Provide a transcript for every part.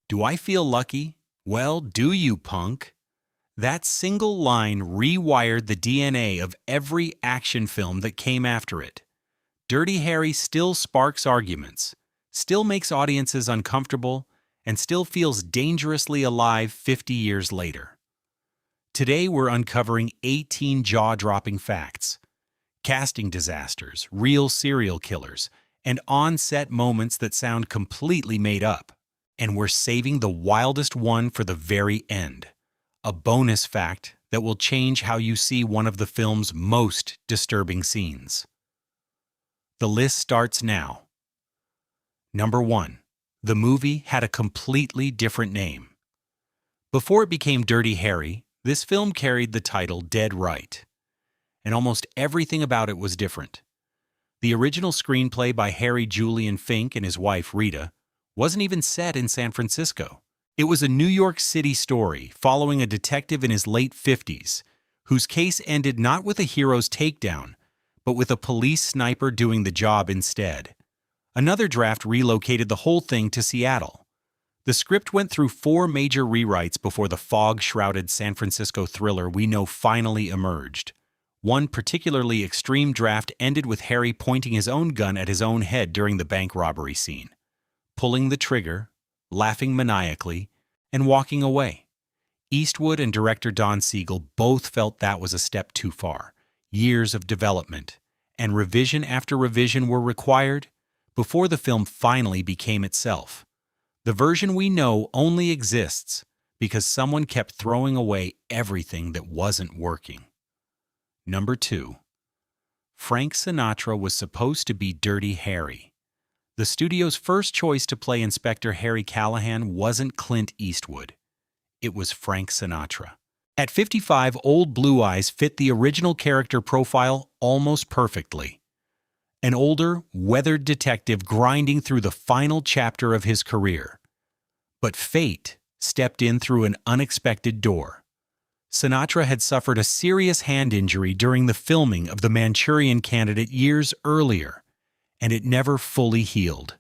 Do I feel lucky? Well, do you, punk? That single line rewired the DNA of every action film that came after it. Dirty Harry still sparks arguments, still makes audiences uncomfortable, and still feels dangerously alive 50 years later. Today we're uncovering 18 jaw-dropping facts, casting disasters, real serial killers, and on-set moments that sound completely made up. And we're saving the wildest one for the very end. A bonus fact that will change how you see one of the film's most disturbing scenes. The list starts now. Number 1. The movie had a completely different name. Before it became Dirty Harry, this film carried the title Dead Right. And almost everything about it was different. The original screenplay by Harry Julian Fink and his wife Rita wasn't even set in San Francisco. It was a New York City story following a detective in his late 50s, whose case ended not with a hero's takedown, but with a police sniper doing the job instead. Another draft relocated the whole thing to Seattle. The script went through 4 major rewrites before the fog-shrouded San Francisco thriller we know finally emerged. One particularly extreme draft ended with Harry pointing his own gun at his own head during the bank robbery scene, pulling the trigger, laughing maniacally, and walking away. Eastwood and director Don Siegel both felt that was a step too far. Years of development and revision after revision were required before the film finally became itself. The version we know only exists because someone kept throwing away everything that wasn't working. Number 2. Frank Sinatra was supposed to be Dirty Harry. The studio's first choice to play Inspector Harry Callahan wasn't Clint Eastwood. It was Frank Sinatra. At 55, Old Blue Eyes fit the original character profile almost perfectly. An older, weathered detective grinding through the final chapter of his career. But fate stepped in through an unexpected door. Sinatra had suffered a serious hand injury during the filming of The Manchurian Candidate years earlier, and it never fully healed.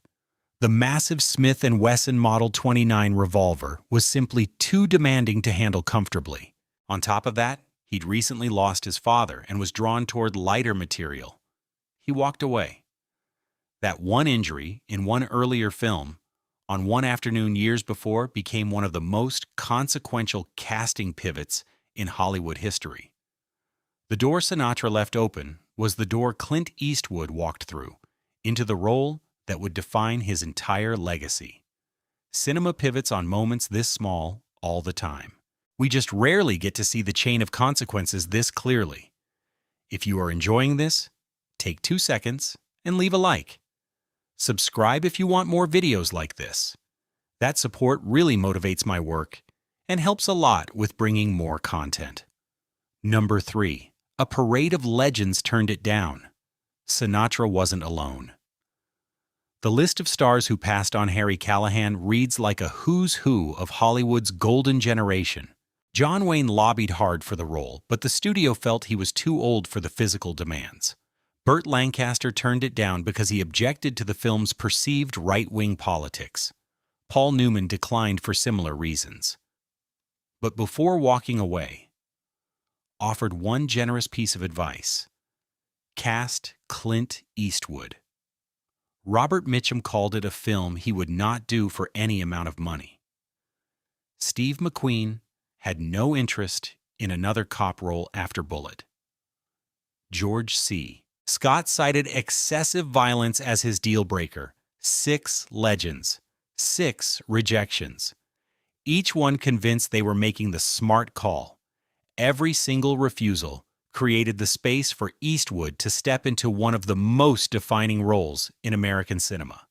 The massive Smith and Wesson Model 29 revolver was simply too demanding to handle comfortably. On top of that, he'd recently lost his father and was drawn toward lighter material. He walked away. That one injury in one earlier film, on one afternoon years before, became one of the most consequential casting pivots in Hollywood history. The door Sinatra left open was the door Clint Eastwood walked through, into the role that would define his entire legacy. Cinema pivots on moments this small all the time. We just rarely get to see the chain of consequences this clearly. If you are enjoying this, take 2 seconds and leave a like. Subscribe if you want more videos like this. That support really motivates my work and helps a lot with bringing more content. Number 3. A parade of legends turned it down. Sinatra wasn't alone. The list of stars who passed on Harry Callahan reads like a who's who of Hollywood's golden generation. John Wayne lobbied hard for the role, but the studio felt he was too old for the physical demands. Burt Lancaster turned it down because he objected to the film's perceived right-wing politics. Paul Newman declined for similar reasons. But before walking away, offered one generous piece of advice. Cast Clint Eastwood. Robert Mitchum called it a film he would not do for any amount of money. Steve McQueen had no interest in another cop role after Bullitt. George C. Scott cited excessive violence as his deal breaker. 6 legends, 6 rejections. Each one convinced they were making the smart call. Every single refusal created the space for Eastwood to step into one of the most defining roles in American cinema.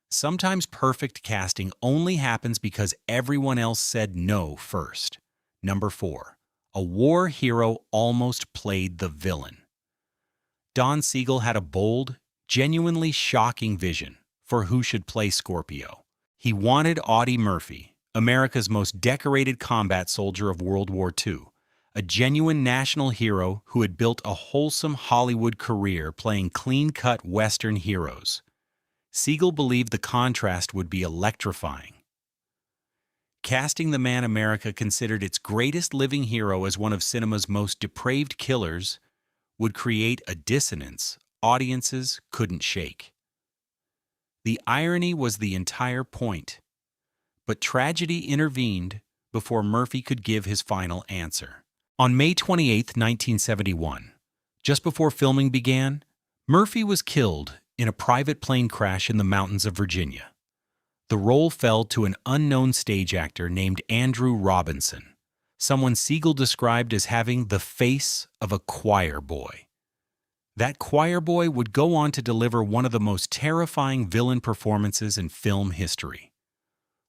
Sometimes perfect casting only happens because everyone else said no first. Number 4. A war hero almost played the villain. Don Siegel had a bold, genuinely shocking vision for who should play Scorpio. He wanted Audie Murphy, America's most decorated combat soldier of World War II, a genuine national hero who had built a wholesome Hollywood career playing clean-cut Western heroes. Siegel believed the contrast would be electrifying. casting the man America considered its greatest living hero as one of cinema's most depraved killers would create a dissonance audiences couldn't shake. The irony was the entire point, but tragedy intervened before Murphy could give his final answer. On May 28, 1971, just before filming began, Murphy was killed in a private plane crash in the mountains of Virginia. The role fell to an unknown stage actor named Andrew Robinson, someone Siegel described as having the face of a choir boy. That choir boy would go on to deliver one of the most terrifying villain performances in film history.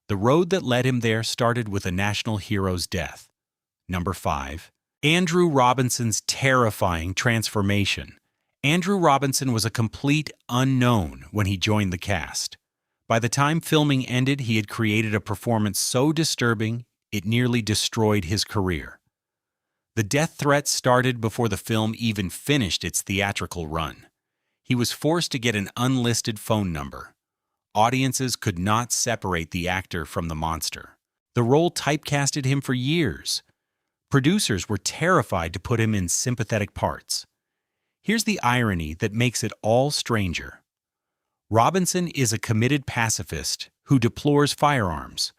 The road that led him there started with a national hero's death. Number 5. Andrew Robinson's terrifying transformation. Andrew Robinson was a complete unknown when he joined the cast. By the time filming ended, he had created a performance so disturbing it nearly destroyed his career. The death threats started before the film even finished its theatrical run. He was forced to get an unlisted phone number. Audiences could not separate the actor from the monster. The role typecasted him for years. Producers were terrified to put him in sympathetic parts. Here's the irony that makes it all stranger. Robinson is a committed pacifist who deplores firearms.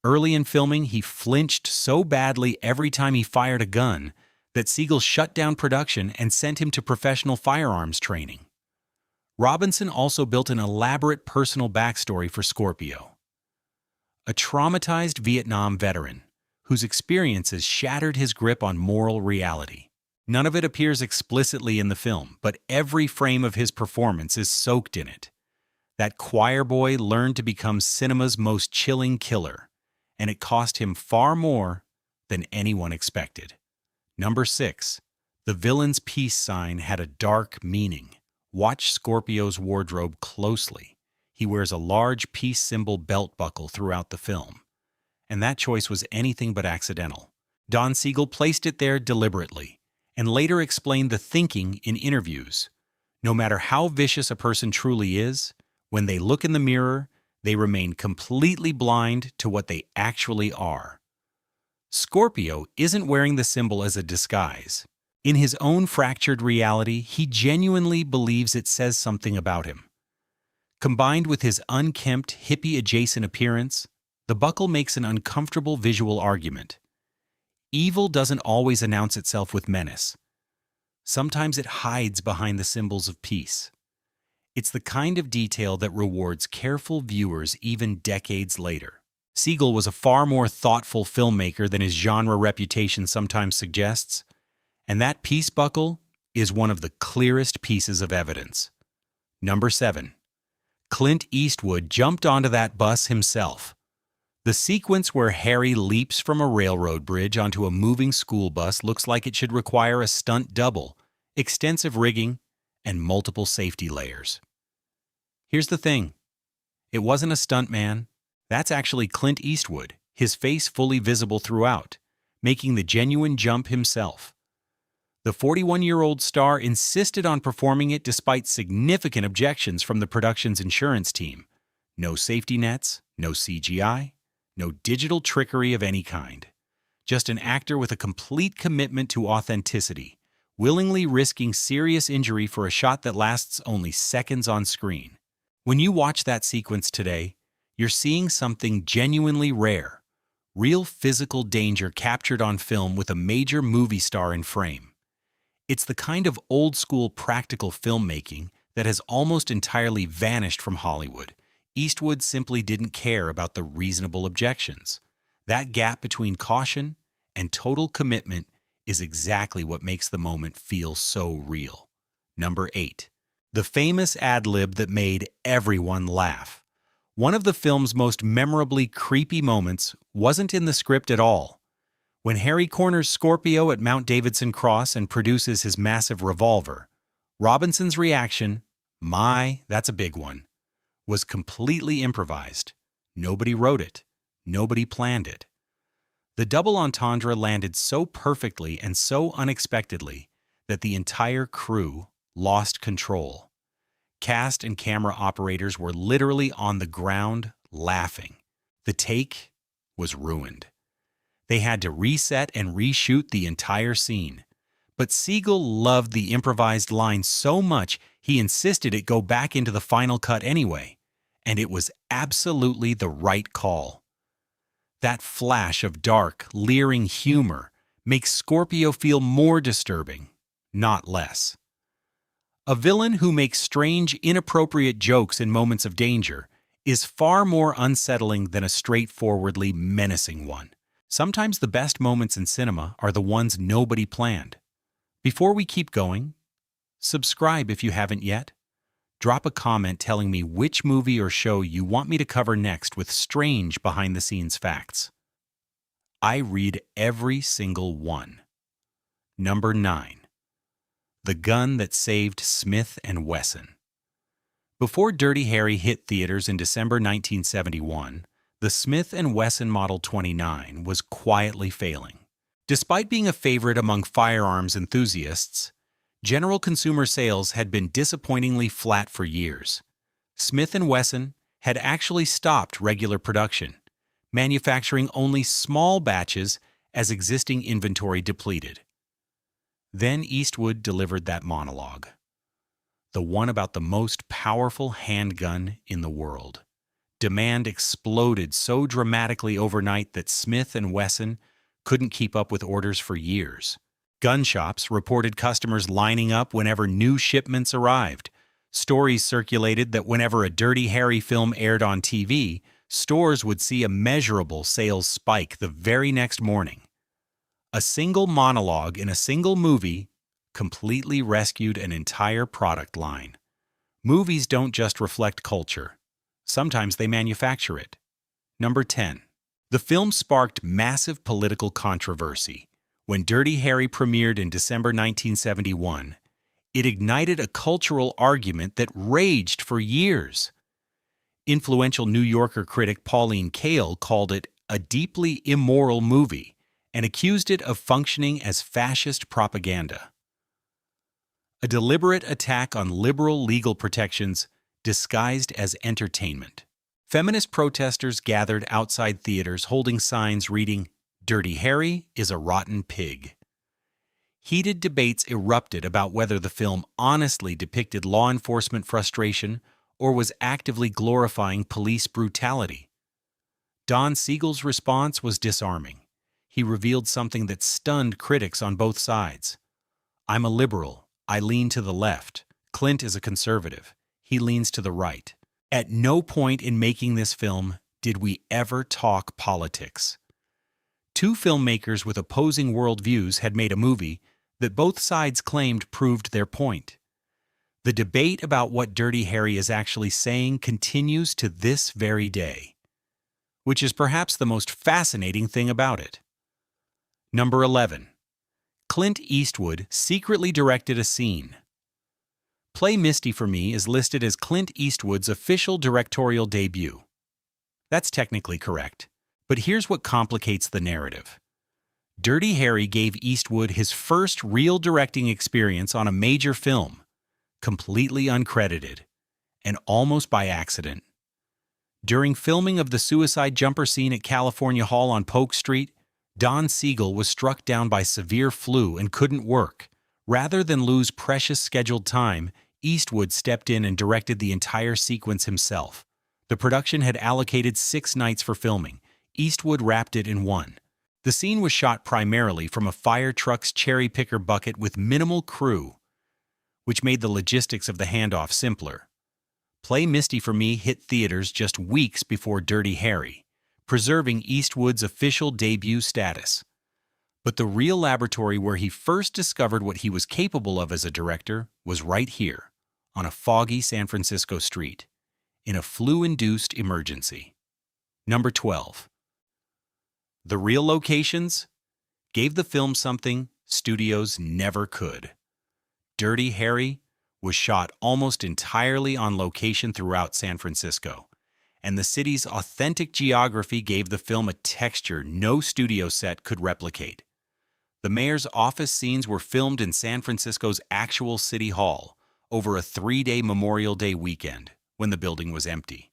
Early in filming, he flinched so badly every time he fired a gun that Siegel shut down production and sent him to professional firearms training. Robinson also built an elaborate personal backstory for Scorpio. A traumatized Vietnam veteran whose experiences shattered his grip on moral reality. None of it appears explicitly in the film, but every frame of his performance is soaked in it. That choir boy learned to become cinema's most chilling killer, and it cost him far more than anyone expected. Number 6. The villain's peace sign had a dark meaning. Watch Scorpio's wardrobe closely. He wears a large peace symbol belt buckle throughout the film, and that choice was anything but accidental. Don Siegel placed it there deliberately, and later explained the thinking in interviews. No matter how vicious a person truly is, when they look in the mirror, they remain completely blind to what they actually are. Scorpio isn't wearing the symbol as a disguise. In his own fractured reality, he genuinely believes it says something about him. Combined with his unkempt, hippie-adjacent appearance, the buckle makes an uncomfortable visual argument. Evil doesn't always announce itself with menace. Sometimes it hides behind the symbols of peace. It's the kind of detail that rewards careful viewers even decades later. Siegel was a far more thoughtful filmmaker than his genre reputation sometimes suggests, and that peace buckle is one of the clearest pieces of evidence. Number 7. Clint Eastwood jumped onto that bus himself. The sequence where Harry leaps from a railroad bridge onto a moving school bus looks like it should require a stunt double, extensive rigging, and multiple safety layers. Here's the thing. It wasn't a stuntman. That's actually Clint Eastwood, his face fully visible throughout, making the genuine jump himself. The 41-year-old star insisted on performing it despite significant objections from the production's insurance team. No safety nets, no CGI, no digital trickery of any kind. Just an actor with a complete commitment to authenticity, willingly risking serious injury for a shot that lasts only seconds on screen. When you watch that sequence today, you're seeing something genuinely rare, real physical danger captured on film with a major movie star in frame. It's the kind of old-school practical filmmaking that has almost entirely vanished from Hollywood. Eastwood simply didn't care about the reasonable objections. That gap between caution and total commitment is exactly what makes the moment feel so real. Number 8. The famous ad-lib that made everyone laugh. One of the film's most memorably creepy moments wasn't in the script at all. When Harry corners Scorpio at Mount Davidson Cross and produces his massive revolver, Robinson's reaction, "My, that's a big one," was completely improvised. Nobody wrote it. Nobody planned it. The double entendre landed so perfectly and so unexpectedly that the entire crew lost control. Cast and camera operators were literally on the ground laughing. The take was ruined. They had to reset and reshoot the entire scene. But Siegel loved the improvised line so much he insisted it go back into the final cut anyway, and it was absolutely the right call. That flash of dark, leering humor makes Scorpio feel more disturbing, not less. A villain who makes strange, inappropriate jokes in moments of danger is far more unsettling than a straightforwardly menacing one. Sometimes the best moments in cinema are the ones nobody planned. Before we keep going, subscribe if you haven't yet. Drop a comment telling me which movie or show you want me to cover next with strange behind-the-scenes facts. I read every single one. Number 9. The Gun That Saved Smith and Wesson. Before Dirty Harry hit theaters in December 1971, the Smith and Wesson Model 29 was quietly failing. Despite being a favorite among firearms enthusiasts, general consumer sales had been disappointingly flat for years. Smith and Wesson had actually stopped regular production, manufacturing only small batches as existing inventory depleted. Then Eastwood delivered that monologue, the one about the most powerful handgun in the world. Demand exploded so dramatically overnight that Smith and Wesson couldn't keep up with orders for years. Gun shops reported customers lining up whenever new shipments arrived. Stories circulated that whenever a Dirty Harry film aired on TV, stores would see a measurable sales spike the very next morning. A single monologue in a single movie completely rescued an entire product line. Movies don't just reflect culture. Sometimes they manufacture it. Number 10. The film sparked massive political controversy. When Dirty Harry premiered in December 1971, it ignited a cultural argument that raged for years. Influential New Yorker critic Pauline Kael called it a deeply immoral movie and accused it of functioning as fascist propaganda. A deliberate attack on liberal legal protections disguised as entertainment. Feminist protesters gathered outside theaters holding signs reading, "Dirty Harry is a rotten pig." Heated debates erupted about whether the film honestly depicted law enforcement frustration or was actively glorifying police brutality. Don Siegel's response was disarming. He revealed something that stunned critics on both sides. "I'm a liberal. I lean to the left. Clint is a conservative. He leans to the right." At no point in making this film did we ever talk politics. Two filmmakers with opposing worldviews had made a movie that both sides claimed proved their point. The debate about what Dirty Harry is actually saying continues to this very day, which is perhaps the most fascinating thing about it. Number 11. Clint Eastwood secretly directed a scene. Play Misty for Me is listed as Clint Eastwood's official directorial debut. That's technically correct, but here's what complicates the narrative. Dirty Harry gave Eastwood his first real directing experience on a major film, completely uncredited, and almost by accident. During filming of the suicide jumper scene at California Hall on Polk Street, Don Siegel was struck down by severe flu and couldn't work. Rather than lose precious scheduled time, Eastwood stepped in and directed the entire sequence himself. The production had allocated 6 nights for filming. Eastwood wrapped it in 1. The scene was shot primarily from a fire truck's cherry picker bucket with minimal crew, which made the logistics of the handoff simpler. Play Misty for Me hit theaters just weeks before Dirty Harry, preserving Eastwood's official debut status. But the real laboratory where he first discovered what he was capable of as a director was right here, on a foggy San Francisco street, in a flu-induced emergency. Number 12. The real locations gave the film something studios never could. Dirty Harry was shot almost entirely on location throughout San Francisco, and the city's authentic geography gave the film a texture no studio set could replicate. The mayor's office scenes were filmed in San Francisco's actual city hall over a 3-day Memorial Day weekend when the building was empty.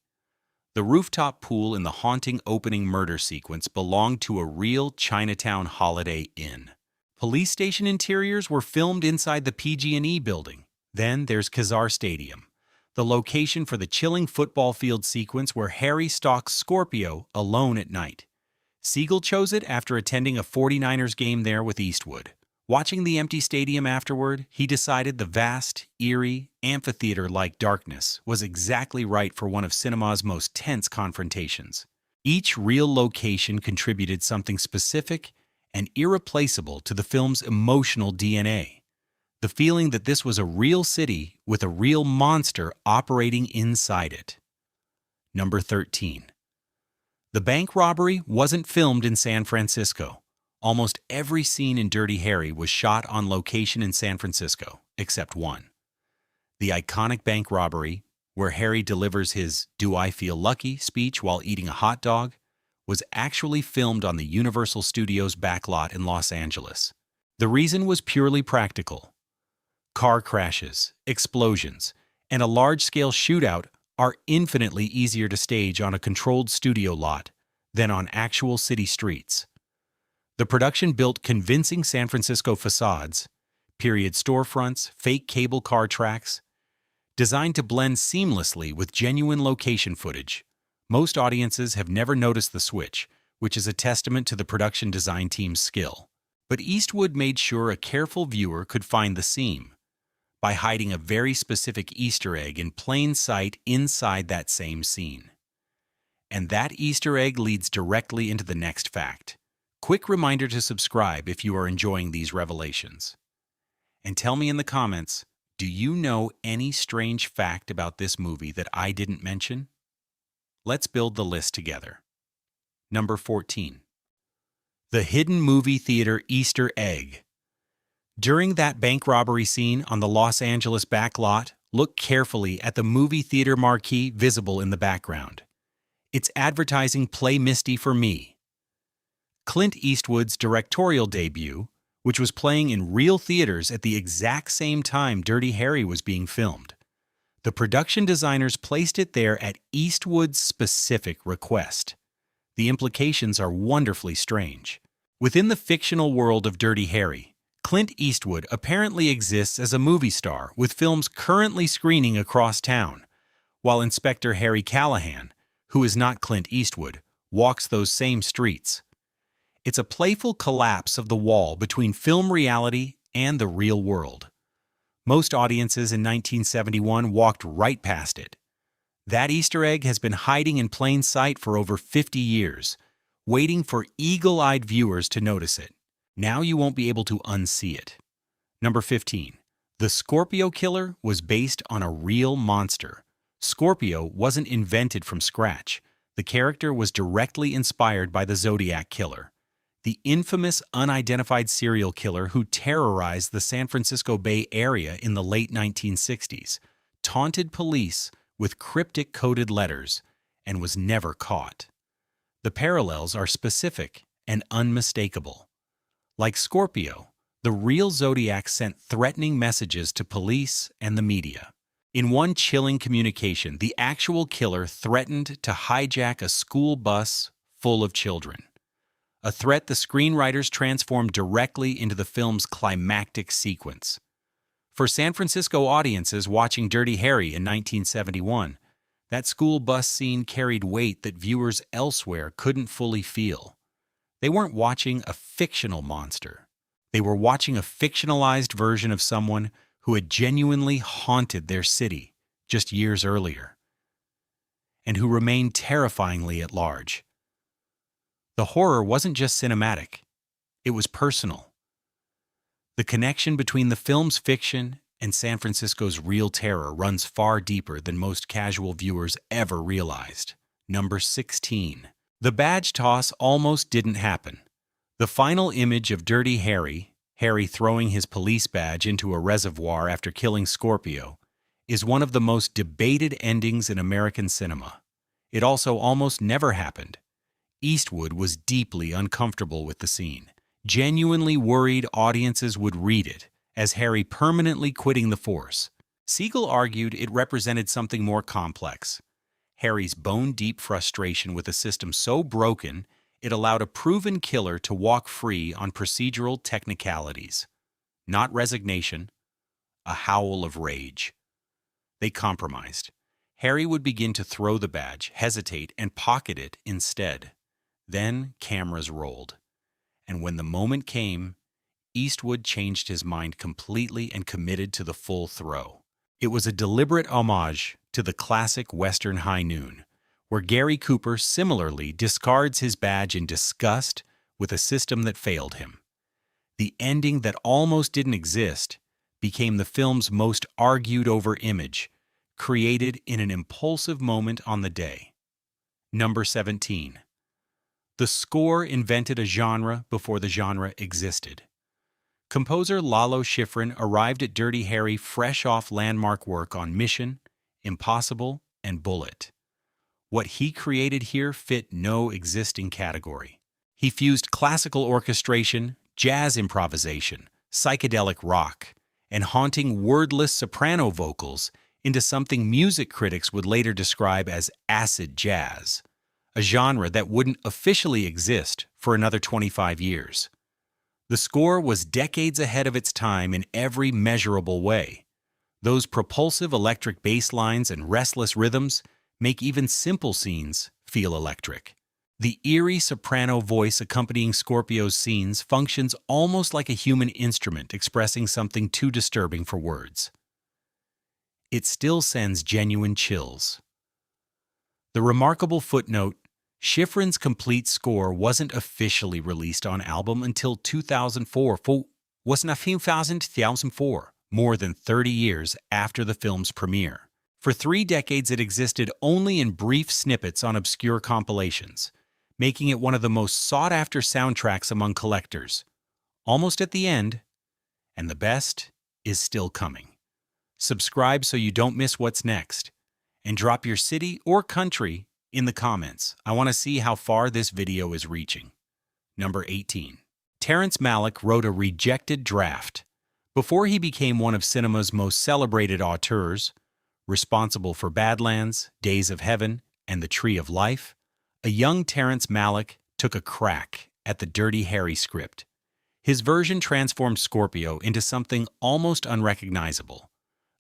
The rooftop pool in the haunting opening murder sequence belonged to a real Chinatown Holiday Inn. Police station interiors were filmed inside the PG&E building. Then there's Khazar Stadium, the location for the chilling football field sequence where Harry stalks Scorpio alone at night. Siegel chose it after attending a 49ers game there with Eastwood. Watching the empty stadium afterward, he decided the vast, eerie, amphitheater-like darkness was exactly right for one of cinema's most tense confrontations. Each real location contributed something specific and irreplaceable to the film's emotional DNA. The feeling that this was a real city with a real monster operating inside it. Number 13. The bank robbery wasn't filmed in San Francisco. Almost every scene in Dirty Harry was shot on location in San Francisco, except one. The iconic bank robbery, where Harry delivers his "Do I Feel Lucky" speech while eating a hot dog, was actually filmed on the Universal Studios backlot in Los Angeles. The reason was purely practical. Car crashes, explosions, and a large-scale shootout are infinitely easier to stage on a controlled studio lot than on actual city streets. The production built convincing San Francisco facades, period storefronts, fake cable car tracks, designed to blend seamlessly with genuine location footage. Most audiences have never noticed the switch, which is a testament to the production design team's skill. But Eastwood made sure a careful viewer could find the seam by hiding a very specific Easter egg in plain sight inside that same scene. And that Easter egg leads directly into the next fact. Quick reminder to subscribe if you are enjoying these revelations. And tell me in the comments, do you know any strange fact about this movie that I didn't mention? Let's build the list together. Number 14. The hidden movie theater Easter egg. During that bank robbery scene on the Los Angeles backlot, look carefully at the movie theater marquee visible in the background. It's advertising "Play Misty for Me." Clint Eastwood's directorial debut, which was playing in real theaters at the exact same time Dirty Harry was being filmed. The production designers placed it there at Eastwood's specific request. The implications are wonderfully strange. Within the fictional world of Dirty Harry, Clint Eastwood apparently exists as a movie star with films currently screening across town, while Inspector Harry Callahan, who is not Clint Eastwood, walks those same streets. It's a playful collapse of the wall between film reality and the real world. Most audiences in 1971 walked right past it. That Easter egg has been hiding in plain sight for over 50 years, waiting for eagle-eyed viewers to notice it. Now you won't be able to unsee it. Number 15. The Scorpio killer was based on a real monster. Scorpio wasn't invented from scratch. The character was directly inspired by the Zodiac Killer, the infamous unidentified serial killer who terrorized the San Francisco Bay Area in the late 1960s, taunted police with cryptic coded letters, and was never caught. The parallels are specific and unmistakable. Like Scorpio, the real Zodiac sent threatening messages to police and the media. In one chilling communication, the actual killer threatened to hijack a school bus full of children. A threat the screenwriters transformed directly into the film's climactic sequence. For San Francisco audiences watching Dirty Harry in 1971, that school bus scene carried weight that viewers elsewhere couldn't fully feel. They weren't watching a fictional monster. They were watching a fictionalized version of someone who had genuinely haunted their city just years earlier, and who remained terrifyingly at large. The horror wasn't just cinematic, it was personal. The connection between the film's fiction and San Francisco's real terror runs far deeper than most casual viewers ever realized. Number 16. The badge toss almost didn't happen. The final image of Dirty Harry, Harry throwing his police badge into a reservoir after killing Scorpio, is one of the most debated endings in American cinema. It also almost never happened. Eastwood was deeply uncomfortable with the scene, genuinely worried audiences would read it as Harry permanently quitting the force. Siegel argued it represented something more complex. Harry's bone-deep frustration with a system so broken it allowed a proven killer to walk free on procedural technicalities. Not resignation, a howl of rage. They compromised. Harry would begin to throw the badge, hesitate, and pocket it instead. Then cameras rolled. And when the moment came, Eastwood changed his mind completely and committed to the full throw. It was a deliberate homage to the classic Western High Noon, where Gary Cooper similarly discards his badge in disgust with a system that failed him. The ending that almost didn't exist became the film's most argued-over image, created in an impulsive moment on the day. Number 17. The score invented a genre before the genre existed. Composer Lalo Schifrin arrived at Dirty Harry fresh off landmark work on Mission, Impossible, and Bullet. What he created here fit no existing category. He fused classical orchestration, jazz improvisation, psychedelic rock, and haunting wordless soprano vocals into something music critics would later describe as acid jazz, a genre that wouldn't officially exist for another 25 years. The score was decades ahead of its time in every measurable way. Those propulsive electric bass lines and restless rhythms make even simple scenes feel electric. The eerie soprano voice accompanying Scorpio's scenes functions almost like a human instrument expressing something too disturbing for words. It still sends genuine chills. The remarkable footnote, Schifrin's complete score wasn't officially released on album until 2004, more than 30 years after the film's premiere. For 3 decades it existed only in brief snippets on obscure compilations, making it one of the most sought-after soundtracks among collectors. Almost at the end, and the best is still coming. Subscribe so you don't miss what's next, and drop your city or country in the comments. I want to see how far this video is reaching. Number 18. Terrence Malick wrote a rejected draft. Before he became one of cinema's most celebrated auteurs, responsible for Badlands, Days of Heaven, and The Tree of Life, a young Terrence Malick took a crack at the Dirty Harry script. His version transformed Scorpio into something almost unrecognizable,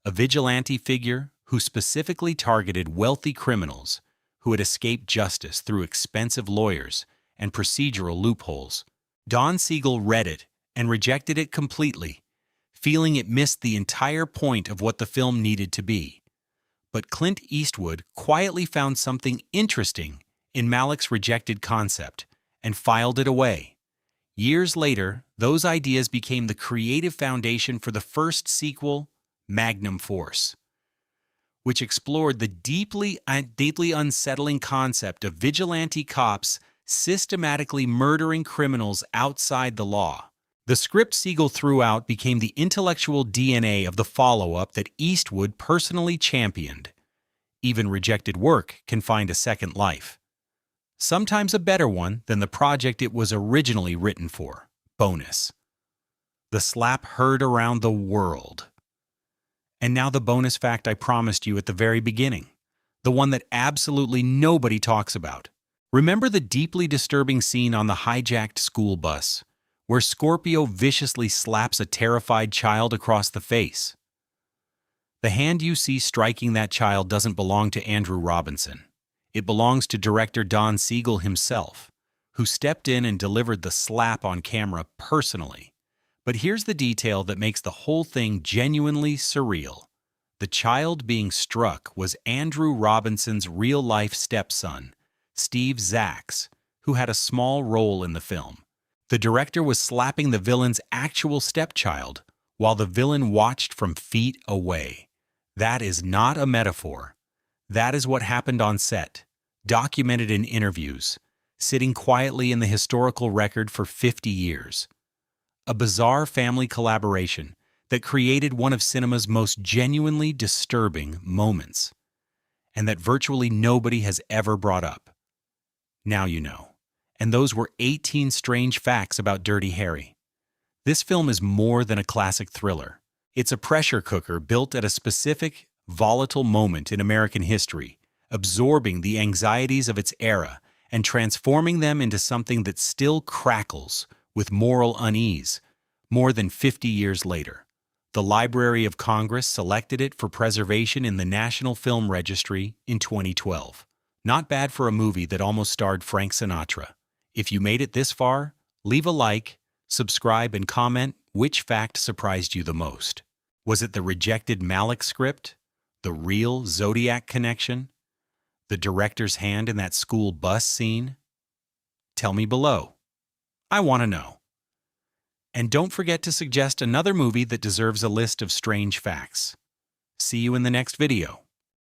a vigilante figure who specifically targeted wealthy criminals who had escaped justice through expensive lawyers and procedural loopholes. Don Siegel read it and rejected it completely, feeling it missed the entire point of what the film needed to be. But Clint Eastwood quietly found something interesting in Malick's rejected concept and filed it away. Years later, those ideas became the creative foundation for the first sequel, Magnum Force, which explored the deeply unsettling concept of vigilante cops systematically murdering criminals outside the law. The script Siegel threw out became the intellectual DNA of the follow-up that Eastwood personally championed. Even rejected work can find a second life. Sometimes a better one than the project it was originally written for. Bonus. The slap heard around the world. And now the bonus fact I promised you at the very beginning. The one that absolutely nobody talks about. Remember the deeply disturbing scene on the hijacked school bus, where Scorpio viciously slaps a terrified child across the face? The hand you see striking that child doesn't belong to Andrew Robinson. It belongs to director Don Siegel himself, who stepped in and delivered the slap on camera personally. But here's the detail that makes the whole thing genuinely surreal. The child being struck was Andrew Robinson's real-life stepson, Steve Zacks, who had a small role in the film. The director was slapping the villain's actual stepchild, while the villain watched from feet away. That is not a metaphor. That is what happened on set, documented in interviews, sitting quietly in the historical record for 50 years. A bizarre family collaboration that created one of cinema's most genuinely disturbing moments, and that virtually nobody has ever brought up. Now you know. And those were 18 strange facts about Dirty Harry. This film is more than a classic thriller. It's a pressure cooker built at a specific, volatile moment in American history, absorbing the anxieties of its era and transforming them into something that still crackles with moral unease more than 50 years later. The Library of Congress selected it for preservation in the National Film Registry in 2012. Not bad for a movie that almost starred Frank Sinatra. If you made it this far, leave a like, subscribe, and comment which fact surprised you the most. Was it the rejected Malick script? The real Zodiac connection? The director's hand in that school bus scene? Tell me below. I want to know. And don't forget to suggest another movie that deserves a list of strange facts. See you in the next video.